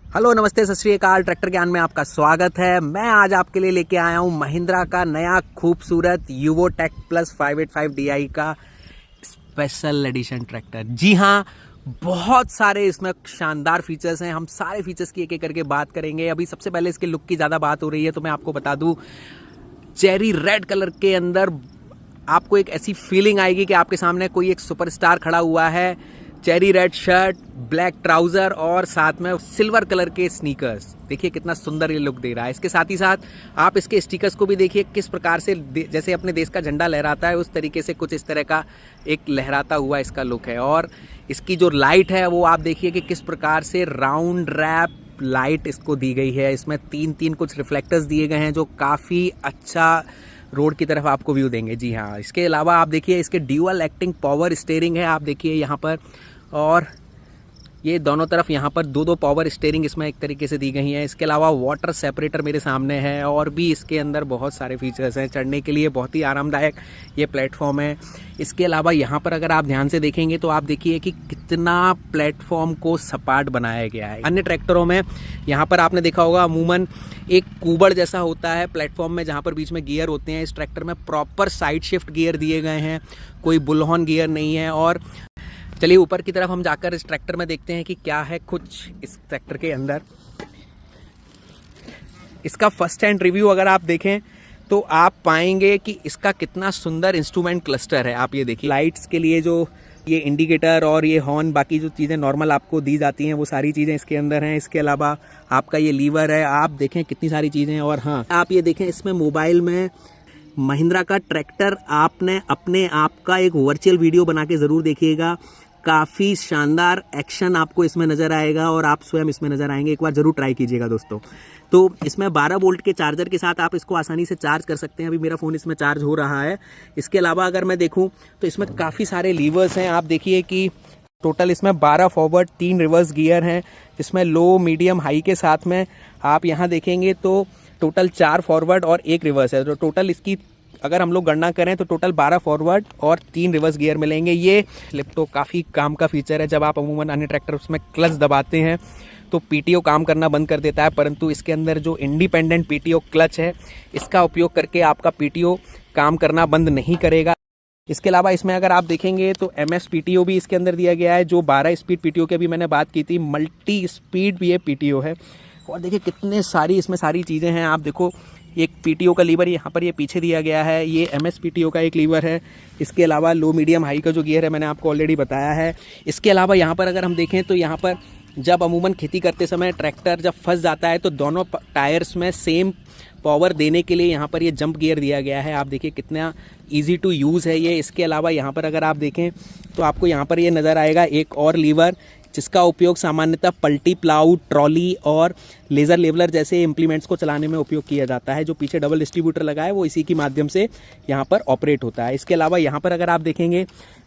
Hello नमस्ते सत श्री अकाल। ट्रैक्टर ज्ञान में आपका स्वागत है। मैं आज आपके लिए लेके आया हूं महिंद्रा का नया खूबसूरत यूवो टेक प्लस 585 DI का स्पेशल एडिशन ट्रैक्टर। जी हां, बहुत सारे इसमें शानदार फीचर्स हैं। हम सारे फीचर्स की एक एक करके बात करेंगे। अभी सबसे पहले इसके लुक की ज़्यादा बात हो रही है तो मैं आपको बता दूं, चेरी रेड कलर के अंदर आपको एक ऐसी फीलिंग आएगी कि आपके सामने कोई एक सुपरस्टार खड़ा हुआ है। Cherry red shirt, black trouser और साथ में सिल्वर कलर के स्नीकर्स। देखिए कितना सुंदर ये लुक दे रहा है। इसके साथ ही साथ आप इसके स्टिकर्स को भी देखिए किस प्रकार से जैसे अपने देश का झंडा लहराता है उस तरीके से कुछ इस तरह का एक लहराता हुआ इसका लुक है। और इसकी जो लाइट है वो आप देखिए कि किस प्रकार से राउंड रैप लाइट इसको दी गई है। इसमें तीन कुछ रिफ्लेक्टर्स दिए गए हैं जो काफ़ी अच्छा रोड की तरफ आपको व्यू देंगे। जी हाँ, इसके अलावा आप देखिए इसके ड्यूअल एक्टिंग पावर स्टीयरिंग है। आप देखिए यहाँ पर, और ये दोनों तरफ यहाँ पर दो पावर स्टीयरिंग इसमें एक तरीके से दी गई हैं। इसके अलावा वाटर सेपरेटर मेरे सामने है और भी इसके अंदर बहुत सारे फीचर्स हैं। चढ़ने के लिए बहुत ही आरामदायक ये प्लेटफॉर्म है। इसके अलावा यहाँ पर अगर आप ध्यान से देखेंगे तो आप देखिए कि कितना प्लेटफॉर्म को सपाट बनाया गया है। अन्य ट्रैक्टरों में यहाँ पर आपने देखा होगा अमूमन एक कुबड़ जैसा होता है प्लेटफॉर्म में जहाँ पर बीच में गियर होते हैं। इस ट्रैक्टर में प्रॉपर साइड शिफ्ट गियर दिए गए हैं, कोई बुलहॉर्न गियर नहीं है। और चलिए ऊपर की तरफ हम जाकर इस ट्रैक्टर में देखते हैं कि क्या है कुछ इस ट्रैक्टर के अंदर। इसका फर्स्ट हैंड रिव्यू अगर आप देखें तो आप पाएंगे कि इसका कितना सुंदर इंस्ट्रूमेंट क्लस्टर है। आप ये देखिए, लाइट्स के लिए जो ये इंडिकेटर और ये हॉर्न, बाकी जो चीज़ें नॉर्मल आपको दी जाती हैं वो सारी चीज़ें इसके अंदर हैं। इसके अलावा आपका ये लीवर है। आप देखें कितनी सारी चीज़ें हैं। और हाँ, आप ये देखें इसमें मोबाइल में महिंद्रा का ट्रैक्टर आपने अपने आप का एक वर्चुअल वीडियो बना के ज़रूर देखिएगा। काफ़ी शानदार एक्शन आपको इसमें नज़र आएगा और आप स्वयं इसमें नज़र आएंगे। एक बार ज़रूर ट्राई कीजिएगा दोस्तों। तो इसमें 12 वोल्ट के चार्जर के साथ आप इसको आसानी से चार्ज कर सकते हैं। अभी मेरा फ़ोन इसमें चार्ज हो रहा है। इसके अलावा अगर मैं देखूं तो इसमें काफ़ी सारे लीवर्स हैं। आप देखिए कि टोटल इसमें 12 फॉरवर्ड 3 रिवर्स गियर हैं, जिसमें लो मीडियम हाई के साथ में आप यहाँ देखेंगे तो टोटल 4 फॉरवर्ड और 1 रिवर्स है। तो टोटल इसकी अगर हम लोग गणना करें तो टोटल 12 फॉरवर्ड और 3 रिवर्स गियर मिलेंगे। ये स्लिप तो काफ़ी काम का फीचर है। जब आप अमूमन अन्य ट्रैक्टर्स में क्लच दबाते हैं तो पीटीओ काम करना बंद कर देता है, परंतु इसके अंदर जो इंडिपेंडेंट पीटीओ क्लच है इसका उपयोग करके आपका पीटीओ काम करना बंद नहीं करेगा। इसके अलावा इसमें अगर आप देखेंगे तो MS पीटीओ भी इसके अंदर दिया गया है, जो 12 स्पीड पीटीओ की अभी मैंने बात की थी। मल्टी स्पीड भी ये पीटीओ है। और देखिए कितने सारी इसमें सारी चीज़ें हैं। आप देखो, एक पीटीओ का लीवर यहाँ पर ये पीछे दिया गया है। ये MS पीटीओ का एक लीवर है। इसके अलावा लो मीडियम हाई का जो गियर है मैंने आपको ऑलरेडी बताया है। इसके अलावा यहाँ पर अगर हम देखें तो यहाँ पर जब अमूमन खेती करते समय ट्रैक्टर जब फंस जाता है तो दोनों टायर्स में सेम पावर देने के लिए यहाँ पर ये जंप गियर दिया गया है। आप देखिए कितना ईजी टू यूज़ है ये। इसके अलावा यहाँ पर अगर आप देखें तो आपको यहाँ पर ये नज़र आएगा एक और लीवर, जिसका उपयोग सामान्यतः पल्टी, प्लाऊ, ट्रॉली और लेज़र लेवलर जैसे इम्प्लीमेंट्स को चलाने में उपयोग किया जाता है। जो पीछे डबल डिस्ट्रीब्यूटर लगा है वो इसी के माध्यम से यहाँ पर ऑपरेट होता है। इसके अलावा यहाँ पर अगर आप देखेंगे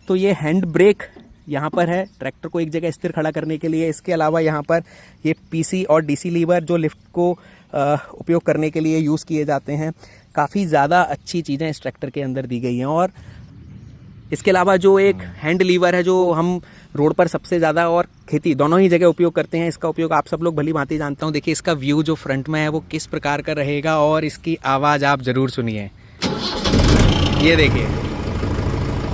तो ये हैंड ब्रेक यहाँ पर है ट्रैक्टर को एक जगह स्थिर खड़ा करने के लिए। इसके अलावा यहाँ पर ये PC और DC लीवर जो लिफ्ट को उपयोग करने के लिए यूज़ किए जाते हैं। काफ़ी ज़्यादा अच्छी चीज़ें इस ट्रैक्टर के अंदर दी गई हैं। और इसके अलावा जो एक हैंड लीवर है जो हम रोड पर सबसे ज़्यादा और खेती दोनों ही जगह उपयोग करते हैं, इसका उपयोग आप सब लोग भली भांति जानता हूँ। देखिए इसका व्यू जो फ्रंट में है वो किस प्रकार का रहेगा और इसकी आवाज़ आप ज़रूर सुनिए। ये देखिए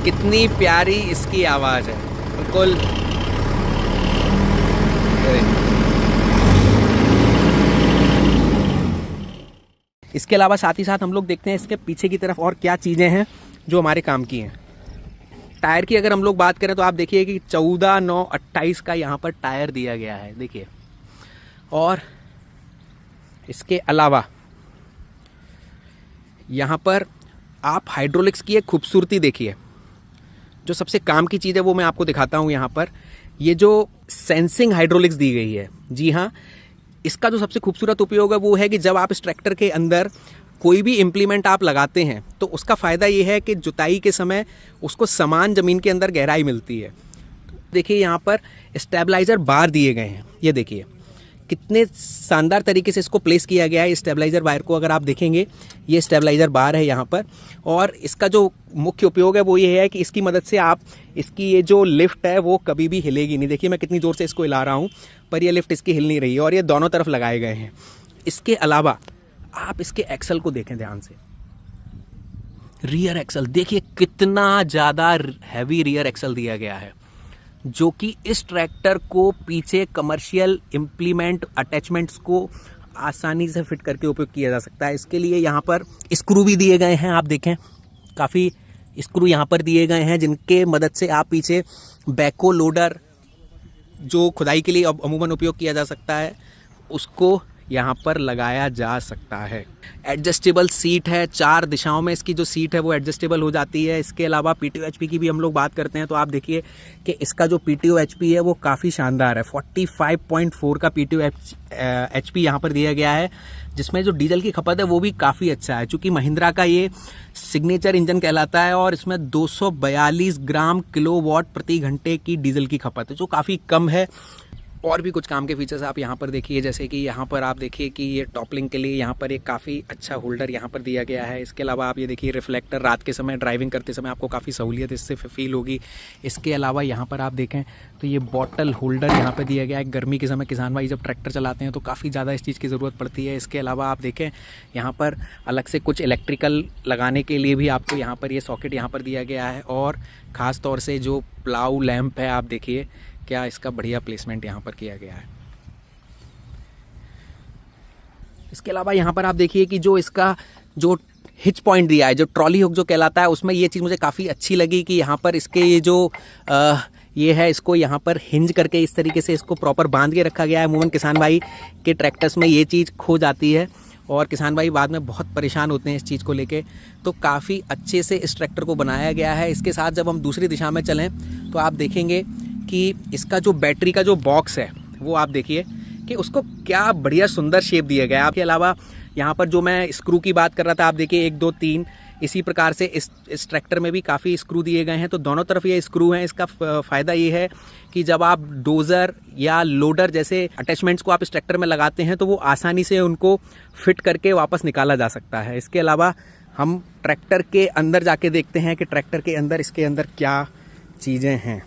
कितनी प्यारी इसकी आवाज़ है, बिल्कुल। इसके अलावा साथ ही साथ हम लोग देखते हैं इसके पीछे की तरफ और क्या चीज़ें हैं जो हमारे काम की हैं। टायर की अगर हम लोग बात करें तो आप देखिए कि 14/9/28 का यहाँ पर टायर दिया गया है, देखिए। और इसके अलावा यहाँ पर आप हाइड्रोलिक्स की एक खूबसूरती देखिए। जो सबसे काम की चीज़ है वो मैं आपको दिखाता हूँ। यहाँ पर ये जो सेंसिंग हाइड्रोलिक्स दी गई है, जी हाँ, इसका जो सबसे खूबसूरत उपयोग है वो है कि जब आप इस ट्रैक्टर के अंदर कोई भी इम्प्लीमेंट आप लगाते हैं तो उसका फ़ायदा ये है कि जुताई के समय उसको समान ज़मीन के अंदर गहराई मिलती है। देखिए यहाँ पर स्टेबलाइज़र बार दिए गए हैं। ये देखिए कितने शानदार तरीके से इसको प्लेस किया गया है। स्टेबलाइज़र वायर को अगर आप देखेंगे, ये स्टेबलाइज़र बार है यहाँ पर। और इसका जो मुख्य उपयोग है वो ये है कि इसकी मदद से आप इसकी ये जो लिफ्ट है वो कभी भी हिलेगी नहीं। देखिए मैं कितनी ज़ोर से इसको हिला रहा हूँ पर ये लिफ्ट इसकी हिल नहीं रही है और ये दोनों तरफ लगाए गए हैं। इसके अलावा आप इसके एक्सल को देखें ध्यान से, रियर एक्सल देखिए कितना ज़्यादा हैवी रियर एक्सल दिया गया है, जो कि इस ट्रैक्टर को पीछे कमर्शियल इम्प्लीमेंट अटैचमेंट्स को आसानी से फिट करके उपयोग किया जा सकता है। इसके लिए यहाँ पर स्क्रू भी दिए गए हैं, आप देखें काफ़ी स्क्रू यहाँ पर दिए गए हैं, जिनके मदद से आप पीछे बैको लोडर जो खुदाई के लिए अमूमन उपयोग किया जा सकता है उसको यहाँ पर लगाया जा सकता है। एडजस्टेबल सीट है, 4 दिशाओं में इसकी जो सीट है वो एडजस्टेबल हो जाती है। इसके अलावा पीटीओ एचपी की भी हम लोग बात करते हैं तो आप देखिए कि इसका जो पीटीओ एचपी है वो काफ़ी शानदार है। 45.4 का पीटीओ एचपी यहाँ पर दिया गया है, जिसमें जो डीजल की खपत है वो भी काफ़ी अच्छा है, चूँकि महिंद्रा का ये सिग्नेचर इंजन कहलाता है और इसमें 242 ग्राम किलोवाट प्रति घंटे की डीजल की खपत है, जो काफ़ी कम है। और भी कुछ काम के फीचर्स आप यहाँ पर देखिए, जैसे कि यहाँ पर आप देखिए कि ये टॉपलिंग के लिए यहाँ पर एक काफ़ी अच्छा होल्डर यहाँ पर दिया गया है। इसके अलावा आप ये देखिए रिफ्लेक्टर, रात के समय ड्राइविंग करते समय आपको काफ़ी सहूलियत इससे फील होगी। इसके अलावा यहाँ पर आप देखें तो ये बॉटल होल्डर यहाँ पर दिया गया है। गर्मी के समय किसान भाई जब ट्रैक्टर चलाते हैं तो काफ़ी ज़्यादा इस चीज़ की ज़रूरत पड़ती है। इसके अलावा आप देखें यहाँ पर अलग से कुछ इलेक्ट्रिकल लगाने के लिए भी आपको यहाँ पर ये सॉकेट यहाँ पर दिया गया है। और ख़ास तौर से जो प्लाऊ लैंप है, आप देखिए क्या इसका बढ़िया प्लेसमेंट यहाँ पर किया गया है। इसके अलावा यहाँ पर आप देखिए कि जो इसका जो हिच पॉइंट दिया है, जो ट्रॉली हुक जो कहलाता है, उसमें ये चीज़ मुझे काफ़ी अच्छी लगी कि यहाँ पर इसके ये जो ये है इसको यहाँ पर हिंज करके इस तरीके से इसको प्रॉपर बांध के रखा गया है। अमूमन किसान भाई के ट्रैक्टर्स में ये चीज़ खो जाती है और किसान भाई बाद में बहुत परेशान होते हैं इस चीज़ को लेके, तो काफ़ी अच्छे से इस ट्रैक्टर को बनाया गया है। इसके साथ जब हम दूसरी दिशा में चलें तो आप देखेंगे कि इसका जो बैटरी का जो बॉक्स है वो आप देखिए कि उसको क्या बढ़िया सुंदर शेप दिया गया है। आपके अलावा यहाँ पर जो मैं स्क्रू की बात कर रहा था, आप देखिए 1 2 3 इसी प्रकार से इस ट्रैक्टर में भी काफ़ी स्क्रू दिए गए हैं, तो दोनों तरफ ये स्क्रू हैं। इसका फ़ायदा ये है कि जब आप डोज़र या लोडर जैसे अटैचमेंट्स को आप इस ट्रैक्टर में लगाते हैं तो वो आसानी से उनको फिट करके वापस निकाला जा सकता है। इसके अलावा हम ट्रैक्टर के अंदर जाके देखते हैं कि ट्रैक्टर के अंदर इसके अंदर क्या चीज़ें हैं।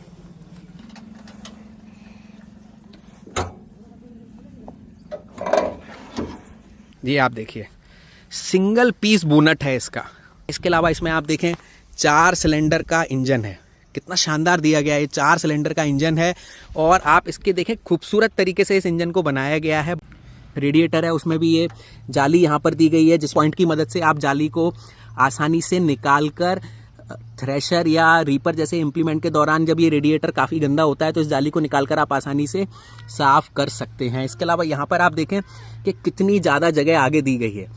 जी आप देखिए सिंगल पीस बोनट है इसका। इसके अलावा इसमें आप देखें 4 सिलेंडर का इंजन है, कितना शानदार दिया गया है। 4 सिलेंडर का इंजन है और आप इसके देखें खूबसूरत तरीके से इस इंजन को बनाया गया है। रेडिएटर है, उसमें भी ये जाली यहाँ पर दी गई है, जिस पॉइंट की मदद से आप जाली को आसानी से निकाल कर थ्रेशर या रीपर जैसे इम्प्लीमेंट के दौरान जब ये रेडिएटर काफ़ी गंदा होता है तो इस जाली को निकालकर आप आसानी से साफ कर सकते हैं। इसके अलावा यहाँ पर आप देखें कि कितनी ज़्यादा जगह आगे दी गई है।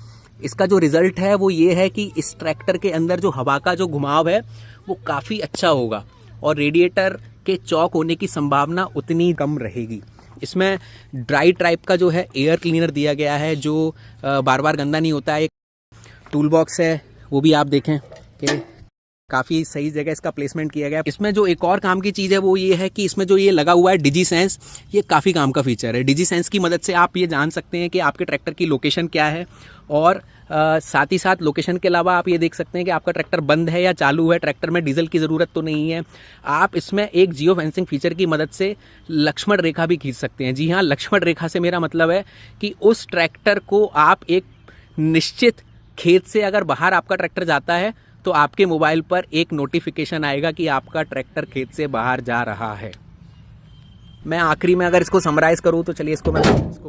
इसका जो रिज़ल्ट है वो ये है कि इस ट्रैक्टर के अंदर जो हवा का जो घुमाव है वो काफ़ी अच्छा होगा और रेडिएटर के चौक होने की संभावना उतनी कम रहेगी। इसमें ड्राई टाइप का जो है एयर क्लीनर दिया गया है, जो बार बार गंदा नहीं होता है। एक टूल बॉक्स है, वो भी आप देखें कि काफ़ी सही जगह इसका प्लेसमेंट किया गया। इसमें जो एक और काम की चीज़ है वो ये है कि इसमें जो ये लगा हुआ है डिजी सेंस, ये काफ़ी काम का फीचर है। डिजी सेंस की मदद से आप ये जान सकते हैं कि आपके ट्रैक्टर की लोकेशन क्या है और साथ ही साथ लोकेशन के अलावा आप ये देख सकते हैं कि आपका ट्रैक्टर बंद है या चालू है, ट्रैक्टर में डीजल की ज़रूरत तो नहीं है। आप इसमें एक जियो फेंसिंग फीचर की मदद से लक्ष्मण रेखा भी खींच सकते हैं। जी हाँ, लक्ष्मण रेखा से मेरा मतलब है कि उस ट्रैक्टर को आप एक निश्चित खेत से अगर बाहर आपका ट्रैक्टर जाता है तो आपके मोबाइल पर एक नोटिफिकेशन आएगा कि आपका ट्रैक्टर खेत से बाहर जा रहा है। मैं आखिरी में अगर इसको समराइज़ करूं तो चलिए इसको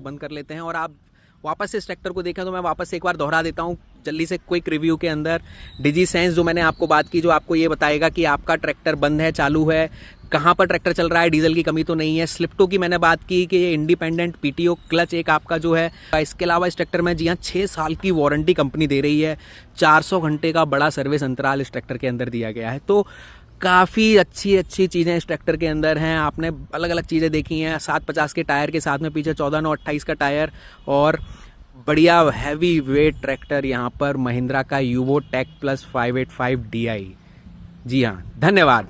बंद कर लेते हैं और आप वापस से इस ट्रैक्टर को देखें तो मैं वापस से एक बार दोहरा देता हूं जल्दी से क्विक रिव्यू के अंदर। डिजी सेंस जो मैंने आपको बात की, जो आपको ये बताएगा कि आपका ट्रैक्टर बंद है, चालू है, कहाँ पर ट्रैक्टर चल रहा है, डीजल की कमी तो नहीं है। स्लिप्टो की मैंने बात की कि ये इंडिपेंडेंट पीटीओ क्लच एक आपका जो है। इसके अलावा इस ट्रैक्टर में जी हाँ 6 साल की वारंटी कंपनी दे रही है। 400 घंटे का बड़ा सर्विस अंतराल इस ट्रैक्टर के अंदर दिया गया है। तो काफ़ी अच्छी चीज़ें इस ट्रैक्टर के अंदर हैं। आपने अलग अलग चीज़ें देखी हैं। 750 के टायर के साथ में पीछे 14/9/28 का टायर और बढ़िया हैवी वेट ट्रैक्टर यहाँ पर महिंद्रा का यूवो टेक प्लस 585 DI। जी हाँ, धन्यवाद।